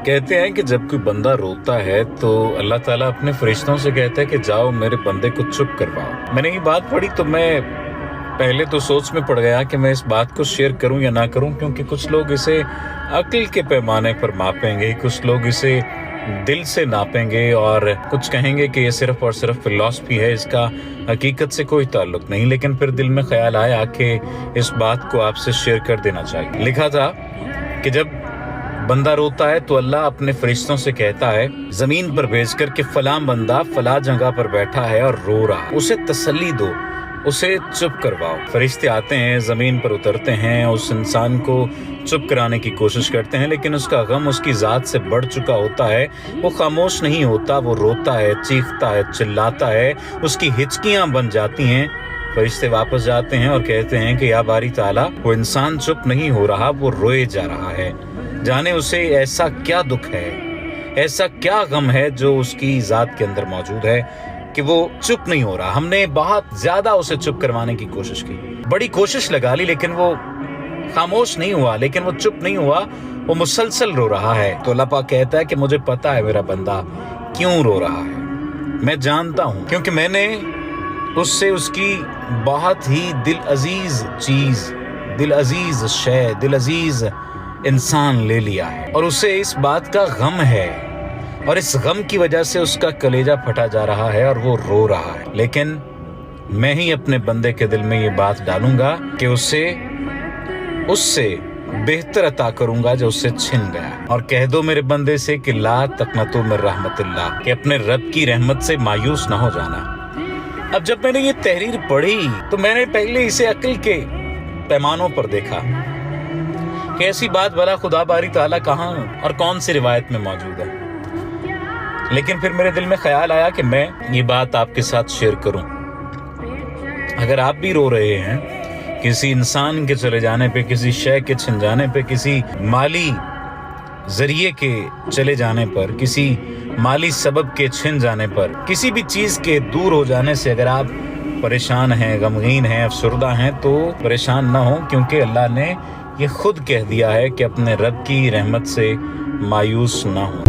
कहते हैं कि जब कोई बंदा रोता है तो अल्लाह ताला अपने फरिश्तों से कहता है कि जाओ मेरे बंदे को चुप करवाओ। मैंने ये बात पढ़ी तो मैं पहले तो सोच में पड़ गया कि मैं इस बात को शेयर करूं या ना करूं, क्योंकि कुछ लोग इसे अक्ल के पैमाने पर मापेंगे, कुछ लोग इसे दिल से नापेंगे और कुछ कहेंगे कि ये सिर्फ और सिर्फ फिलॉसफी है, इसका हकीकत से कोई ताल्लुक नहीं। लेकिन फिर दिल में ख्याल आया कि इस बात को आपसे शेयर कर देना चाहिए। लिखा था कि जब बंदा रोता है तो अल्लाह अपने फरिश्तों से कहता है जमीन पर भेजकर कि फलां बंदा फलां जगह पर बैठा है और रो रहा है, उसे तसल्ली दो, उसे चुप करवाओ। फरिश्ते आते हैं, जमीन पर उतरते हैं, उस इंसान को चुप कराने की कोशिश करते हैं, लेकिन उसका गम उसकी जात से बढ़ चुका होता है। वो खामोश नहीं होता, वो रोता है, चीखता है, चिल्लाता है, उसकी हिचकियां बन जाती हैं। फरिश्ते वापस जाते हैं और कहते हैं कि या बारी ताला, वो इंसान चुप नहीं हो रहा, वो रोए जा रहा है। जाने उसे ऐसा क्या दुख है, ऐसा क्या गम है जो उसकी जात के अंदर मौजूद है कि वो चुप नहीं हो रहा। हमने बहुत ज्यादा उसे चुप करवाने की कोशिश की, बड़ी कोशिश लगा ली, लेकिन वो खामोश नहीं हुआ, लेकिन वो चुप नहीं हुआ, वो मुसलसल रो रहा है। तो अल्लाह पाक कहता है कि मुझे पता है मेरा बंदा क्यों रो रहा है, मैं जानता हूं, क्योंकि मैंने उससे उसकी बहुत ही दिल अजीज चीज, दिल अजीज शय, दिल अजीज इंसान ले लिया है और उसे इस बात का गम है और इस गम की वजह से उसका कलेजा फटा जा रहा है और वो रो रहा है। लेकिन मैं ही अपने बंदे के दिल में ये बात डालूंगा कि उससे बेहतर अता करूंगा जो उससे छिन गया। और कह दो मेरे बंदे से कि ला तकनतु मिन रहमतिल्लाह, कि अपने रब की रहमत से मायूस ना हो जाना। अब जब मैंने ये तहरीर पढ़ी तो मैंने पहले इसे अक्ल के पैमानों पर देखा कि ऐसी बात भला खुदा बारी ताला कहाँ और कौन सी रिवायत में मौजूद है। लेकिन फिर मेरे दिल में ख्याल आया कि मैं ये बात आपके साथ शेयर करूं। अगर आप भी रो रहे हैं किसी इंसान के चले जाने पे, किसी शय के छिन जाने पे, किसी माली जरिए के चले जाने पर, किसी माली सबब के छिन जाने पर, किसी भी चीज़ के दूर हो जाने से अगर आप परेशान हैं, गमगीन हैं, अफसरदा हैं, तो परेशान ना हो, क्योंकि अल्लाह ने ये खुद कह दिया है कि अपने रब की रहमत से मायूस ना हो।